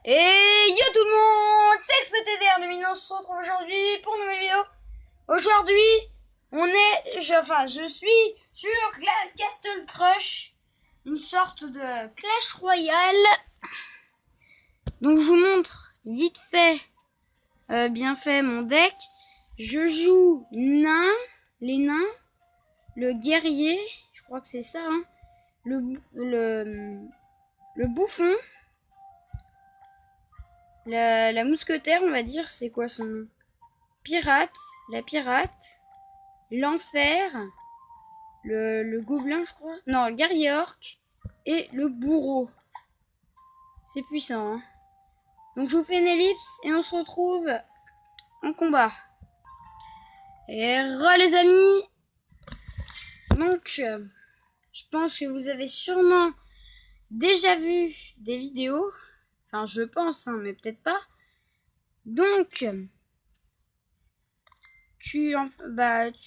Et yo tout le monde, c'est XPTDR 2000, on se retrouve aujourd'hui pour une nouvelle vidéo. Aujourd'hui, je suis sur Castle Crush, une sorte de Clash Royale. Donc je vous montre vite fait, bien fait mon deck. Je joue les nains, le guerrier, je crois que c'est ça, hein, le bouffon. La mousquetaire, on va dire, c'est quoi son nom? Pirate, la pirate, l'enfer, le gobelin, je crois. Non, le guerrier orc et le bourreau. C'est puissant, hein. Donc je vous fais une ellipse et on se retrouve en combat. Et les amis. Donc, je pense que vous avez sûrement déjà vu des vidéos. Enfin, je pense, hein, mais peut-être pas. Donc,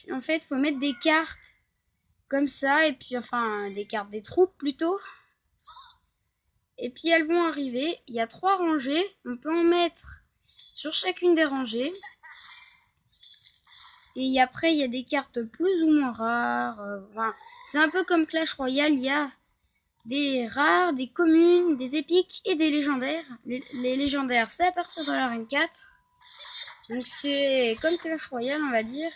en fait, faut mettre des cartes comme ça, et puis enfin des cartes des troupes plutôt. Et puis elles vont arriver. Il y a 3 rangées. On peut en mettre sur chacune des rangées. Et après, il y a des cartes plus ou moins rares. Enfin, c'est un peu comme Clash Royale. Il y a des rares, des communes, des épiques et des légendaires. Les légendaires, c'est à partir de la 24. Donc c'est comme Clash Royale, on va dire.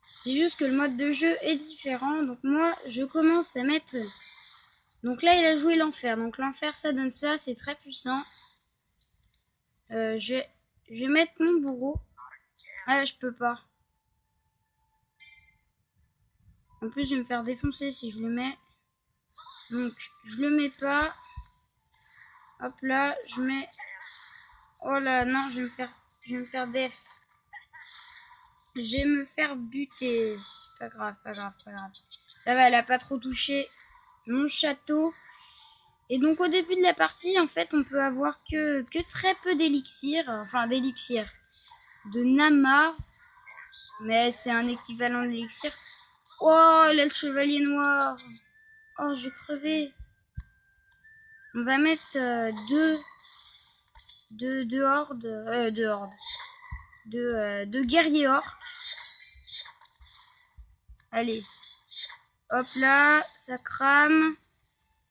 C'est juste que le mode de jeu est différent. Donc moi, je commence à mettre... Donc là, il a joué l'enfer. Donc l'enfer, ça donne ça. C'est très puissant. Je vais mettre mon bourreau. Ah, je peux pas. En plus, je vais me faire défoncer si je le mets. Donc, je le mets pas. Hop là, je mets... Oh là, non, je vais me faire def. Je vais me faire buter. Pas grave, pas grave, pas grave. Ça va, elle a pas trop touché mon château. Et donc, au début de la partie, en fait, on peut avoir que très peu d'élixir. Enfin, d'élixir. De Nama. Mais c'est un équivalent d'élixir. Oh, il a le chevalier noir. Oh, je crevais. On va mettre deux hordes. Deux guerriers orcs. Allez. Hop là, ça crame.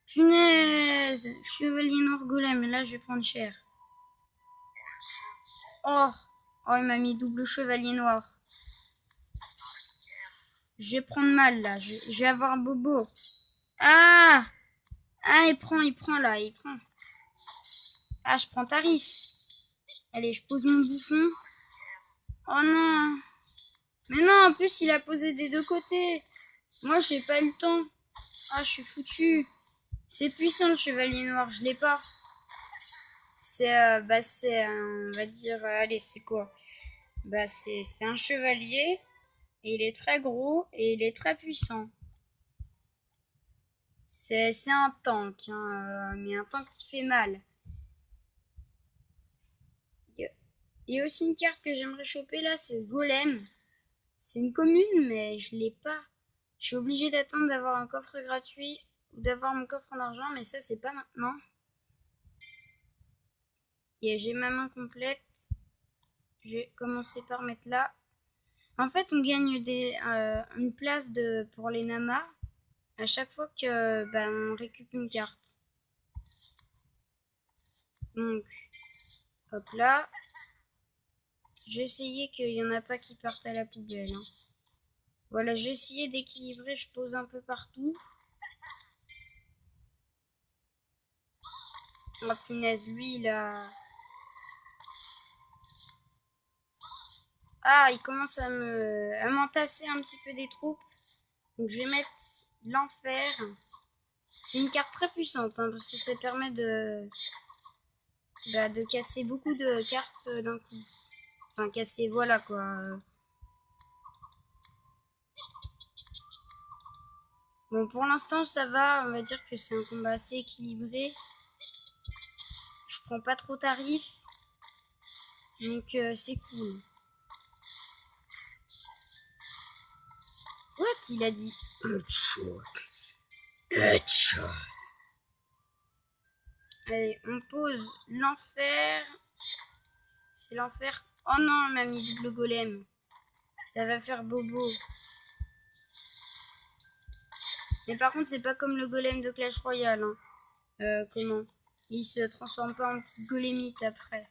Punaise, chevalier noir golem. Là, je vais prendre cher. Oh, il m'a mis double chevalier noir. Je vais prendre mal là. Je vais avoir bobo. Ah, il prend là, il prend. Ah, je prends Taris. Allez, je pose mon bouffon. Oh non. Mais non, en plus, il a posé des deux côtés. Moi, j'ai pas eu le temps. Ah, je suis foutu. C'est puissant, le chevalier noir. Je l'ai pas. C'est, on va dire, allez, c'est quoi? C'est un chevalier. Et il est très gros et il est très puissant. C'est un tank, hein, mais un tank qui fait mal. Il y a aussi une carte que j'aimerais choper là, c'est Golem. C'est une commune, mais je l'ai pas. Je suis obligé d'attendre d'avoir un coffre gratuit ou d'avoir mon coffre en argent, mais ça, c'est pas maintenant. Et j'ai ma main complète. Je vais commencer par mettre là. En fait, on gagne une place pour les Namas à chaque fois que on récupère une carte. Donc, hop là. J'ai essayé qu'il n'y en a pas qui partent à la poubelle. Hein. Voilà, j'ai essayé d'équilibrer, je pose un peu partout. Oh punaise, lui, il a... Ah, il commence à m'entasser un petit peu des troupes. Donc je vais mettre l'enfer. C'est une carte très puissante, hein, parce que ça permet de casser beaucoup de cartes d'un coup. Enfin, casser, voilà quoi. Bon, pour l'instant, ça va. On va dire que c'est un combat assez équilibré. Je prends pas trop tarif. Donc, c'est cool. What? Il a dit Headshot. Allez, on pose l'enfer. C'est l'enfer. Oh non, on m'a mis double golem. Ça va faire bobo. Mais par contre, c'est pas comme le golem de Clash Royale. Hein. Comment? Il se transforme pas en petite golemite après.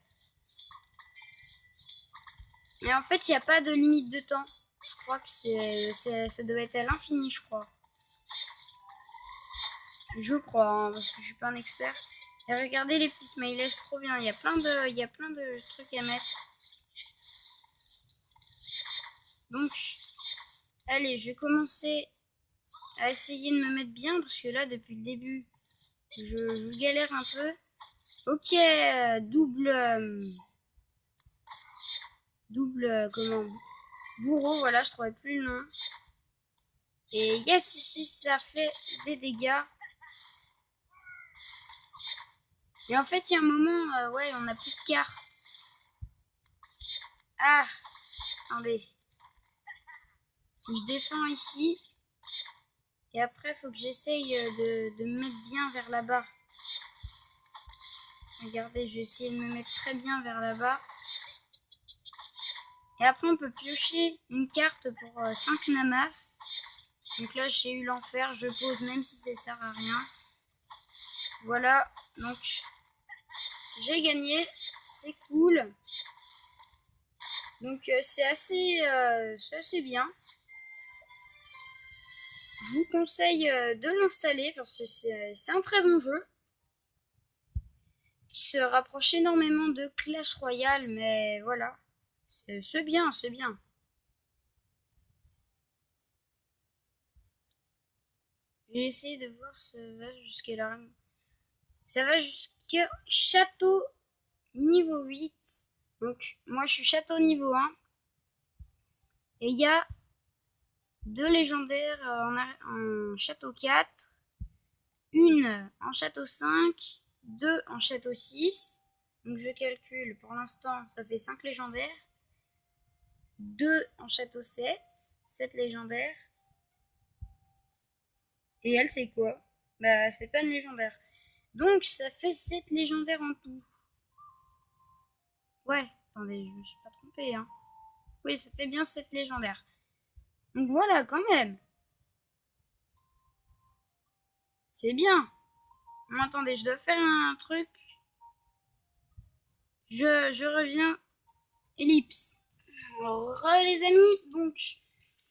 Mais en fait, il n'y a pas de limite de temps. Je crois que ça doit être à l'infini, je crois. Je crois, hein, parce que je suis pas un expert. Et regardez les petits smileys, c'est trop bien. Il y a plein de trucs à mettre. Donc, allez, je vais commencer à essayer de me mettre bien, parce que là, depuis le début, je galère un peu. Ok, comment? Bourreau, voilà, je trouvais plus le nom. Et yes, ici, ça fait des dégâts. Et en fait, il y a un moment, ouais, on n'a plus de cartes. Ah, attendez. Je défends ici. Et après, il faut que j'essaye de me mettre bien vers là-bas. Regardez, je vais essayer de me mettre très bien vers là-bas. Et après, on peut piocher une carte pour 5 namas. Donc là, j'ai eu l'enfer. Je pose même si ça sert à rien. Voilà, donc j'ai gagné. C'est cool. Donc c'est assez bien. Je vous conseille de l'installer parce que c'est un très bon jeu qui se rapproche énormément de Clash Royale, mais voilà, c'est bien, c'est bien. J'ai essayé de voir ça va jusqu'à là. Ça va jusqu'à château niveau 8. Donc moi je suis château niveau 1. Et il y a 2 légendaires en château 4. Une en château 5, 2 en château 6. Donc je calcule, pour l'instant, ça fait 5 légendaires. 2 en château 7, 7 légendaires. Et elle, c'est quoi? Bah, c'est pas une légendaire. Donc ça fait 7 légendaires en tout. Ouais, attendez, je me suis pas trompée, hein. Oui, ça fait bien 7 légendaires. Donc voilà, quand même. C'est bien. Non, attendez, je dois faire un truc. Je reviens. Ellipse. Alors, les amis, donc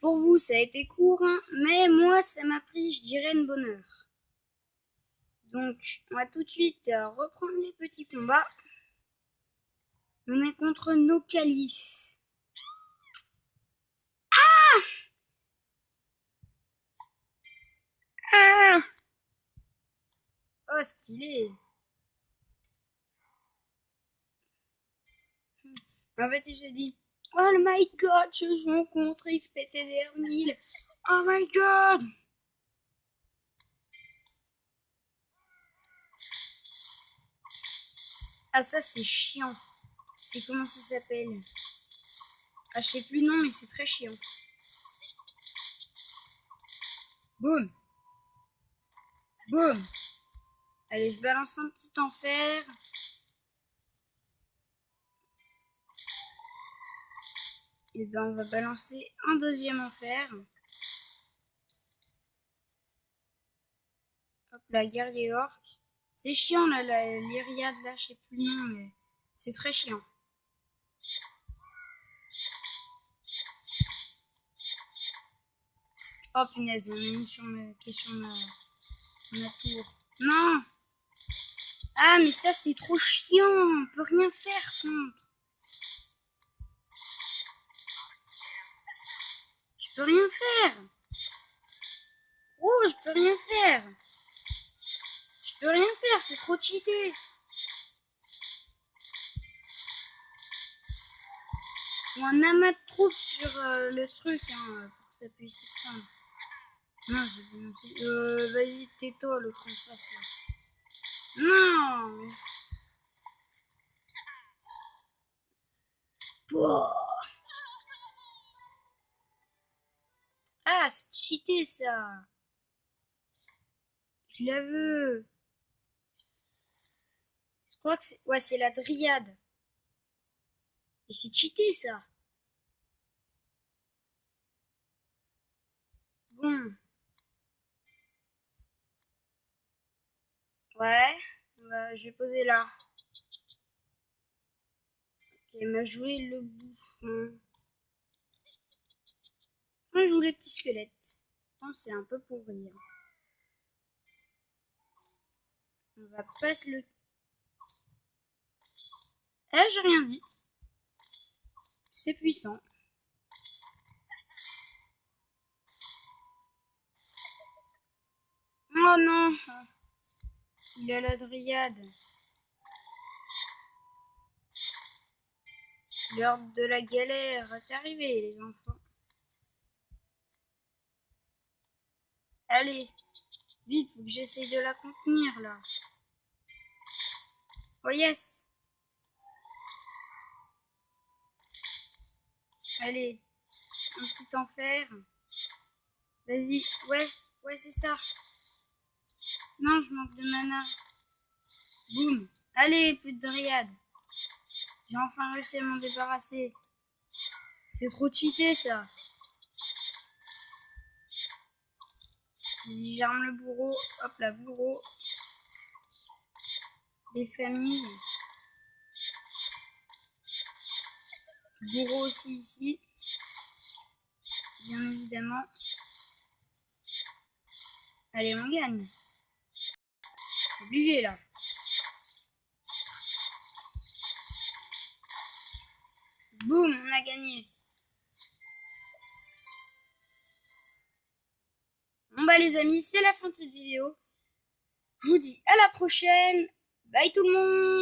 pour vous ça a été court, hein, mais moi ça m'a pris, je dirais, une bonne heure. Donc on va tout de suite reprendre les petits combats. On est contre Nocalis. Ah, oh stylé. En fait je dis, oh my god, je joue contre XPTDR 1000. Oh my god. Ah ça c'est chiant. C'est comment ça s'appelle? Ah je sais plus le nom mais c'est très chiant. Boum. Boum. Allez, je balance un petit enfer. Et ben on va balancer un deuxième enfer. Hop là, guerrier orc. C'est chiant là, l'Iriade là, je sais plus le nom, mais c'est très chiant. Oh punaise, on est mis sur ma tour. Non. Ah mais ça c'est trop chiant, on peut rien faire contre. Je peux rien faire. Oh, je peux rien faire. Je peux rien faire, c'est trop cheaté. Ou un amas de troupes sur le truc hein, pour que ça puisse se prendre. Non, vas-y, tais-toi, l'autre en face là. Non. Oh. Ah, c'est cheaté ça. Je la veux. crois que c'est... Ouais, c'est la dryade. Et c'est cheaté, ça. Bon. Ouais. Bah, je vais poser là. Ok, m'a joué le bouffon. Moi, je joue les petits squelettes. Attends, c'est un peu pour rire. On va pas se le... Eh, j'ai rien dit. C'est puissant. Oh non. Il a la dryade. L'heure de la galère est arrivée, les enfants. Allez, vite, faut que j'essaye de la contenir, là. Oh yes. Allez, un petit enfer. Vas-y, ouais, c'est ça. Non, je manque de mana. Boum. Allez, plus de dryade. J'ai enfin réussi à m'en débarrasser. C'est trop cheaté, ça. Vas-y, j'arme le bourreau. Hop là, bourreau. Des familles. Bourreau aussi ici. Bien évidemment. Allez, on gagne. Obligé, là. Boum, on a gagné. Bon bah les amis, c'est la fin de cette vidéo. Je vous dis à la prochaine. Bye tout le monde.